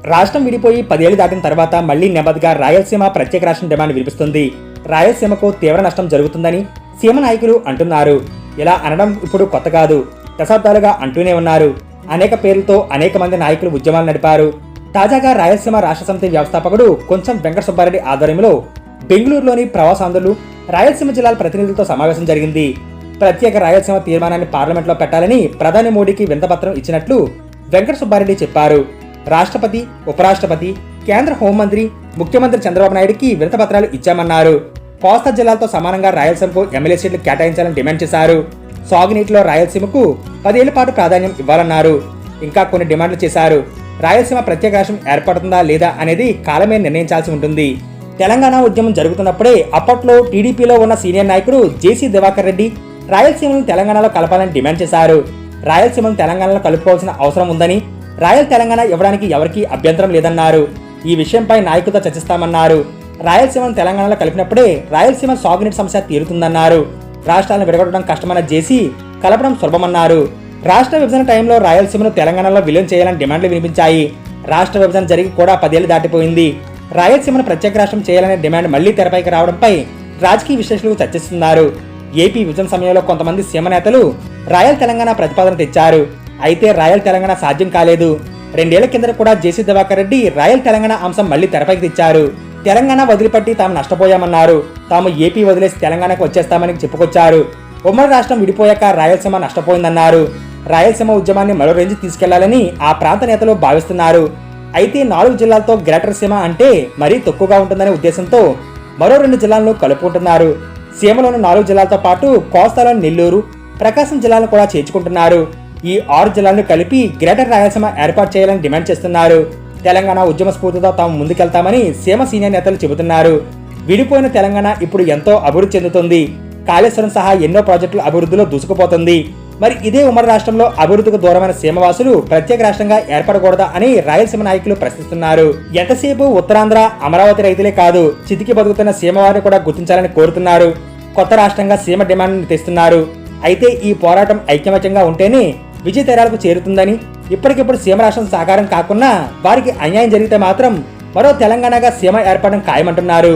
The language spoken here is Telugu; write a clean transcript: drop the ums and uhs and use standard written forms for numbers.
రాష్ట్రం విడిపోయి 10 ఏళ్లు దాటిన తర్వాత మళ్లీ నెమ్మదిగా రాయలసీమ ప్రత్యేక రాష్ట్రం డిమాండ్ వినిపిస్తుంది. రాయలసీమకు తీవ్ర నష్టం జరుగుతుందని సీమ నాయకులు అంటున్నారు. ఇలా అనడం ఇప్పుడు కొత్త కాదు, దశాబ్దాలుగా అంటూనే ఉన్నారు. అనేక పేర్లతో అనేక మంది నాయకులు ఉద్యమాలు నడిపారు. తాజాగా రాయలసీమ రాష్ట్ర సమితి వ్యవస్థాపకుడు కొంచెం వెంకట సుబ్బారెడ్డి ఆధ్వర్యంలో బెంగళూరులోని ప్రవాసాంధ్రులు రాయలసీమ జిల్లాల ప్రతినిధులతో సమావేశం జరిగింది. ప్రత్యేక రాయలసీమ తీర్మానాన్ని పార్లమెంట్లో పెట్టాలని ప్రధాని మోడీకి వినతిపత్రం ఇచ్చినట్లు వెంకట సుబ్బారెడ్డి చెప్పారు. రాష్ట్రపతి, ఉపరాష్ట్రపతి, కేంద్ర హోంమంత్రి, ముఖ్యమంత్రి చంద్రబాబు నాయుడుకి వినతిపత్రాలు ఇచ్చామన్నారు. కోస్తా జిల్లాలతో సమానంగా రాయలసీమకు ఎమ్మెల్యే సీట్లు కేటాయించాలని డిమాండ్ చేశారు. సాగునీటిలో రాయలసీమకు 10 ఏళ్ల పాటు ప్రాధాన్యం ఇవ్వాలన్నారు. ఇంకా కొన్ని డిమాండ్లు చేశారు. రాయలసీమ ప్రత్యేక రాష్ట్రం ఏర్పడుతుందా లేదా అనేది కాలమే నిర్ణయించాల్సి ఉంటుంది. తెలంగాణ ఉద్యమం జరుగుతున్నప్పుడే అప్పట్లో టీడీపీలో ఉన్న సీనియర్ నాయకుడు జేసీ దివాకర్ రెడ్డి రాయలసీమను తెలంగాణలో కలపాలని డిమాండ్ చేశారు. రాయలసీమను తెలంగాణలో కలుపుకోవాల్సిన అవసరం ఉందని, రాయల్ తెలంగాణ ఇవ్వడానికి ఎవరికీ అభ్యంతరం లేదన్నారు. ఈ విషయంపై నాయకులతో చర్చిస్తామన్నారు. రాయలసీమను తెలంగాణలో కలిపినప్పుడే రాయలసీమ సాగునీటి సమస్య తీరుతుందన్నారు. రాష్ట్రాలను విడగొట్టడం కష్టమన్న జేసీ కలపడం సులభమన్నారు. రాష్ట్ర విభజన టైంలో రాయలసీమను తెలంగాణలో విలీనం చేయాలని డిమాండ్లు వినిపించాయి. రాష్ట్ర విభజన జరిగి కూడా 10 ఏళ్లు దాటిపోయింది. రాయలసీమను ప్రత్యేక రాష్ట్రం చేయాలనే డిమాండ్ మళ్లీ తెరపైకి రావడంపై రాజకీయ విశ్లేషకులు చర్చిస్తున్నారు. ఏపీ విభజన సమయంలో కొంతమంది సీమ నేతలు రాయల్ తెలంగాణ ప్రతిపాదన తెచ్చారు. అయితే రాయల్ తెలంగాణ సాధ్యం కాలేదు. 2 ఏళ్ల కింద కూడా జేసీ దివాకర్ రెడ్డి రాయల్ తెలంగాణ అంశం మళ్లీ తెరపైకి తెచ్చారు. తెలంగాణ వదిలిపట్టి తాము నష్టపోయామన్నారు. తాము ఏపీ వదిలేసి తెలంగాణకు వచ్చేస్తామని చెప్పుకొచ్చారు. ఉమ్మడి రాష్ట్రం విడిపోయాక రాయలసీమ నష్టపోయిందన్నారు. రాయలసీమ ఉద్యమాన్ని మరో రేంజ్ తీసుకెళ్లాలని ఆ ప్రాంత నేతలు భావిస్తున్నారు. అయితే 4 జిల్లాలతో గ్రేటర్ సీమ అంటే మరీ తక్కువగా ఉంటుందనే ఉద్దేశంతో మరో 2 జిల్లాలను కలుపుకుంటున్నారు. సీమలోని 4 జిల్లాలతో పాటు కోస్తాలోని నెల్లూరు, ప్రకాశం జిల్లాలను కూడా చేర్చుకుంటున్నారు. ఈ 6 జిల్లాలను కలిపి గ్రేటర్ రాయలసీమ ఏర్పాటు చేయాలని డిమాండ్ చేస్తున్నారు. తెలంగాణ ఉద్యమ స్ఫూర్తితో తాము ముందుకెళ్తామని సీమ సీనియర్ నేతలు చెబుతున్నారు. విడిపోయిన తెలంగాణ ఇప్పుడు ఎంతో అభివృద్ధి చెందుతుంది. కాళేశ్వరం సహా ఎన్నో ప్రాజెక్టుల అభివృద్ధిలో దూసుకుపోతుంది. మరి ఇదే ఉమ్మడి రాష్ట్రంలో అభివృద్ధికి దూరమైన సీమవాసులు ప్రత్యేక రాష్ట్రంగా ఏర్పడకూడదా అని రాయలసీమ నాయకులు ప్రశ్నిస్తున్నారు. ఎంతసేపు ఉత్తరాంధ్ర, అమరావతి రైతులే కాదు, చితికి బతుకుతున్న సీమవారిని కూడా గుర్తించాలని కోరుతున్నారు. కొత్త రాష్ట్రంగా సీమ డిమాండ్ను తెస్తున్నారు. అయితే ఈ పోరాటం ఐక్యమత్యంగా ఉంటేనే విజయ తీరాలకు చేరుతుందని, ఇప్పటికిప్పుడు సీమ రాష్ట్రం సాకారం కాకుండా వారికి అన్యాయం జరిగితే మాత్రం మరో తెలంగాణగా సీమ ఏర్పడడం ఖాయమంటున్నారు.